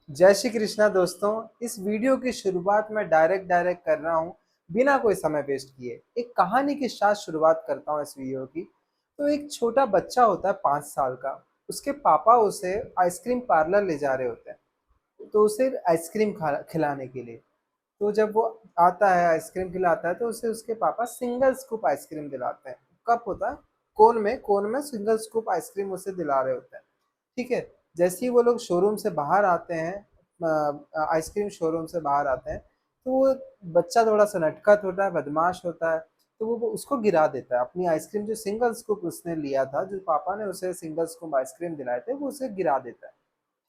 जय श्री कृष्णा दोस्तों। इस वीडियो की शुरुआत मैं डायरेक्ट डायरेक्ट कर रहा हूँ, बिना कोई समय वेस्ट किए। एक कहानी के साथ शुरुआत करता हूँ इस वीडियो की। तो एक छोटा बच्चा होता है 5 साल का। उसके पापा उसे आइसक्रीम पार्लर ले जा रहे होते हैं, तो उसे आइसक्रीम खिलाने के लिए। तो जब वो आता है आइसक्रीम खिलाता है, तो उसे उसके पापा सिंगल स्कूप आइसक्रीम दिलाते हैं। कप होता है, कोन में सिंगल स्कूप आइसक्रीम उसे दिला रहे होते हैं। ठीक है। जैसे ही वो लोग शोरूम से बाहर आते हैं, आइसक्रीम शोरूम से बाहर आते हैं, तो वो बच्चा थोड़ा सा नटखट होता है, बदमाश होता है। तो वो उसको गिरा देता है अपनी आइसक्रीम, जो सिंगल स्कूप उसने लिया था, जो पापा ने उसे सिंगल स्कूप आइसक्रीम दिलाए थे, वो उसे गिरा देता है।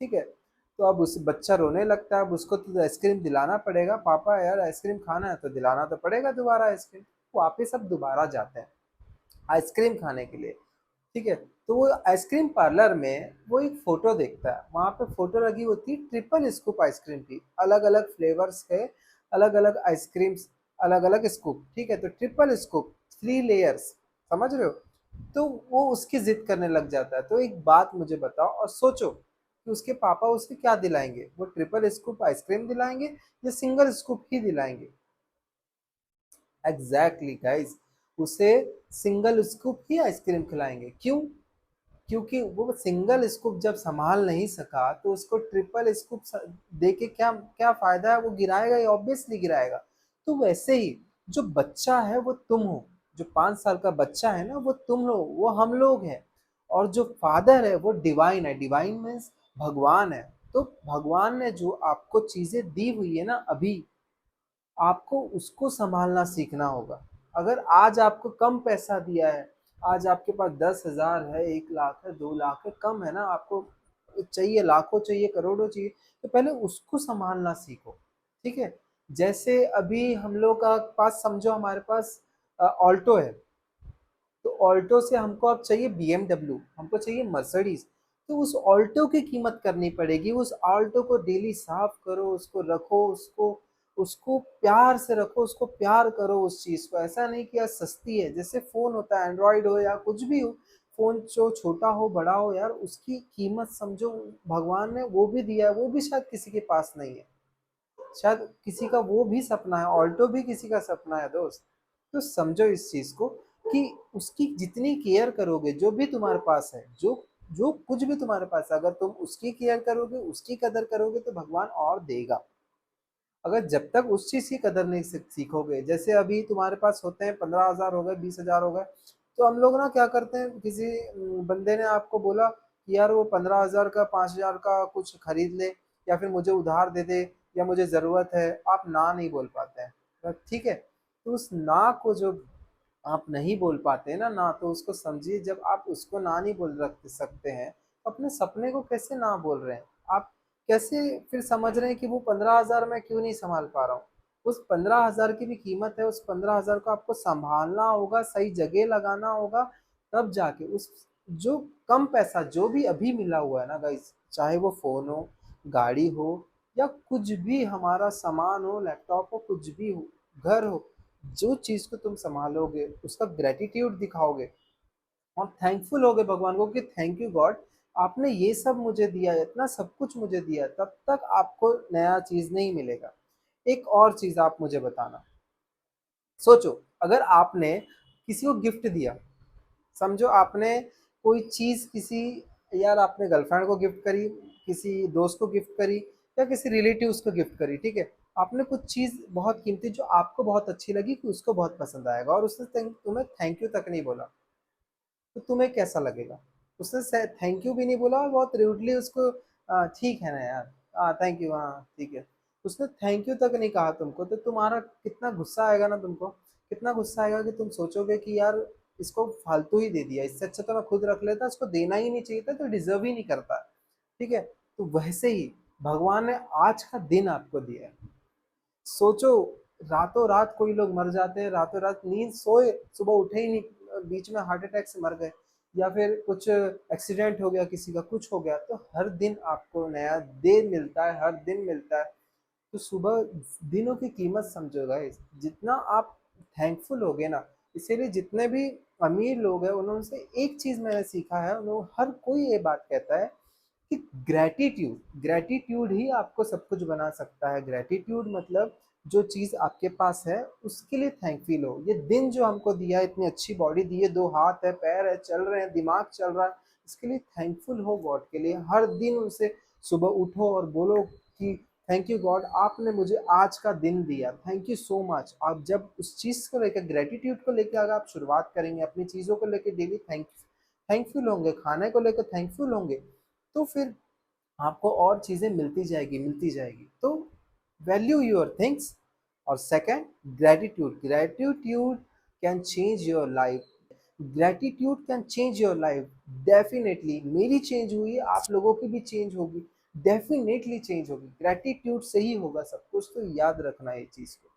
ठीक है। तो अब उस बच्चा रोने लगता है। अब उसको तो आइसक्रीम दिलाना पड़ेगा, पापा यार आइसक्रीम खाना है तो दिलाना तो पड़ेगा दोबारा आइसक्रीम। वापिस अब दोबारा जाते हैं आइसक्रीम खाने के लिए। ठीक है। तो वो आइसक्रीम पार्लर में वो एक फोटो देखता है, वहां पे फोटो लगी होती है ट्रिपल स्कूप आइसक्रीम की, अलग अलग फ्लेवर्स है, अलग अलग आइसक्रीम्स, अलग अलग स्कूप। ठीक है। तो ट्रिपल स्कूप, 3 लेयर्स, समझ रहे हो। तो वो उसकी जिद करने लग जाता है। तो एक बात मुझे बताओ और सोचो कि उसके पापा उसे क्या दिलाएंगे, वो ट्रिपल स्कूप आइसक्रीम दिलाएंगे या सिंगल स्कूप ही दिलाएंगे। एग्जैक्टली गाइस, उसे सिंगल स्कूप ही आइसक्रीम खिलाएंगे। क्यों? क्योंकि वो सिंगल स्कूप जब संभाल नहीं सका, तो उसको ट्रिपल स्कूप दे के क्या क्या फायदा है, वो गिराएगा ही, ऑब्वियसली गिराएगा। तो वैसे ही जो बच्चा है वो तुम हो, जो 5 साल का बच्चा है ना वो तुम लोग, वो हम लोग हैं। और जो फादर है वो डिवाइन है। डिवाइन मीन्स भगवान है। तो भगवान ने जो आपको चीजें दी हुई है ना अभी, आपको उसको संभालना सीखना होगा। अगर आज आपको कम पैसा दिया है, आज आपके पास 10,000 है, 1 लाख है, 2 लाख है, कम है ना, आपको चाहिए लाखों, चाहिए करोड़ों चाहिए, तो पहले उसको संभालना सीखो। ठीक है। जैसे अभी हम लोग का पास, समझो हमारे पास ऑल्टो है, तो ऑल्टो से हमको अब चाहिए BMW, हमको चाहिए मर्सिडीज। तो उस ऑल्टो की कीमत करनी पड़ेगी। उस ऑल्टो को डेली साफ करो, उसको रखो, उसको उसको प्यार से रखो, उसको प्यार करो उस चीज को। ऐसा नहीं कि यार सस्ती है, जैसे फोन होता है, एंड्रॉइड हो या कुछ भी हो, फोन जो छोटा हो बड़ा हो, यार उसकी कीमत समझो। भगवान ने वो भी दिया है, वो भी शायद किसी के पास नहीं है, शायद किसी का वो भी सपना है, ऑल्टो भी किसी का सपना है दोस्त। तो समझो इस चीज को कि उसकी जितनी केयर करोगे, जो भी तुम्हारे पास है, जो जो कुछ भी तुम्हारे पास है, अगर तुम उसकी केयर करोगे, उसकी कदर करोगे, तो भगवान और देगा। अगर जब तक उस चीज की कदर नहीं सीखोगे, जैसे अभी तुम्हारे पास होते हैं 15,000 हो गए, 20,000 हो गए, तो हम लोग ना क्या करते हैं, किसी बंदे ने आपको बोला कि यार वो 15,000 का, 5,000 का कुछ खरीद ले, या फिर मुझे उधार दे दे, या मुझे जरूरत है, आप ना नहीं बोल पाते हैं। तो ठीक है। तो उस ना को जो आप नहीं बोल पाते ना, तो उसको समझिए, जब आप उसको ना नहीं बोल रख सकते हैं, तो अपने सपने को कैसे ना बोल रहे हैं आप? कैसे फिर समझ रहे हैं कि वो 15,000 मैं क्यों नहीं संभाल पा रहा हूँ? उस 15,000 की भी कीमत है, उस 15,000 को आपको संभालना होगा, सही जगह लगाना होगा, तब जाके उस जो कम पैसा जो भी अभी मिला हुआ है ना गाइस, चाहे वो फोन हो, गाड़ी हो, या कुछ भी हमारा सामान हो, लैपटॉप हो, कुछ भी हो, घर हो, जो चीज को तुम संभालोगे, उसका ग्रेटिट्यूड दिखाओगे और थैंकफुल होगे भगवान को कि थैंक यू गॉड, आपने ये सब मुझे दिया, इतना सब कुछ मुझे दिया, तब तक आपको नया चीज नहीं मिलेगा। एक और चीज आप मुझे बताना। सोचो, अगर आपने किसी को गिफ्ट दिया, समझो आपने कोई चीज किसी, यार आपने गर्लफ्रेंड को गिफ्ट करी, किसी दोस्त को गिफ्ट करी, या किसी रिलेटिव्स को गिफ्ट करी। ठीक है। आपने कुछ चीज बहुत कीमती जो आपको बहुत अच्छी लगी, कि उसको बहुत पसंद आएगा, और उसने तुम्हें थैंक यू तक नहीं बोला, तो तुम्हें कैसा लगेगा? उसने थैंक यू भी नहीं बोला, और बहुत रूडली उसको ठीक है ना यार, थैंक यू, हाँ ठीक है, उसने थैंक यू तक नहीं कहा तुमको, तो तुम्हारा कितना गुस्सा आएगा ना तुमको। कितना गुस्सा आएगा कि तुम सोचोगे कि यार इसको फालतू ही दे दिया, इससे अच्छा तो मैं खुद रख लेता, इसको देना ही नहीं चाहिए था, तो डिजर्व ही नहीं करता। ठीक है। तो वैसे ही भगवान ने आज का दिन आपको दिया है। सोचो, रातों रात कोई लोग मर जाते हैं, रातों रात नींद सोए, सुबह उठे ही नहीं, बीच में हार्ट अटैक से मर गए, या फिर कुछ एक्सीडेंट हो गया, किसी का कुछ हो गया। तो हर दिन आपको नया दिन मिलता है, हर दिन मिलता है। तो सुबह दिनों की कीमत समझो गाइस, जितना आप थैंकफुल होगे ना। इसीलिए जितने भी अमीर लोग हैं, उन्होंने से एक चीज मैंने सीखा है, उन्होंने हर कोई ये बात कहता है कि ग्रैटिट्यूड ग्रैटिट्यूड ही आपको सब कुछ बना सकता है। ग्रैटिट्यूड मतलब जो चीज़ आपके पास है उसके लिए थैंकफुल हो। ये दिन जो हमको दिया है, इतनी अच्छी बॉडी दी है, 2 हाथ है, पैर है, चल रहे हैं, दिमाग चल रहा है, इसके लिए थैंकफुल हो गॉड के लिए। हर दिन उनसे सुबह उठो और बोलो कि थैंक यू गॉड, आपने मुझे आज का दिन दिया, थैंक यू सो मच। आप जब उस चीज़ को लेकर, ग्रैटिट्यूड को लेकर अगर आप शुरुआत करेंगे, अपनी चीज़ों को लेकर डेली थैंकफुल होंगे, खाने को लेकर थैंकफुल होंगे, तो फिर आपको और चीज़ें मिलती जाएगी। तो वैल्यू योर थिंग्स। और second, gratitude gratitude can change your life. Gratitude can change your life. Definitely मेरी चेंज हुई, आप लोगों की भी चेंज होगी, डेफिनेटली चेंज होगी। ग्रैटिट्यूड से ही होगा सब कुछ, तो याद रखना ये चीज़ को।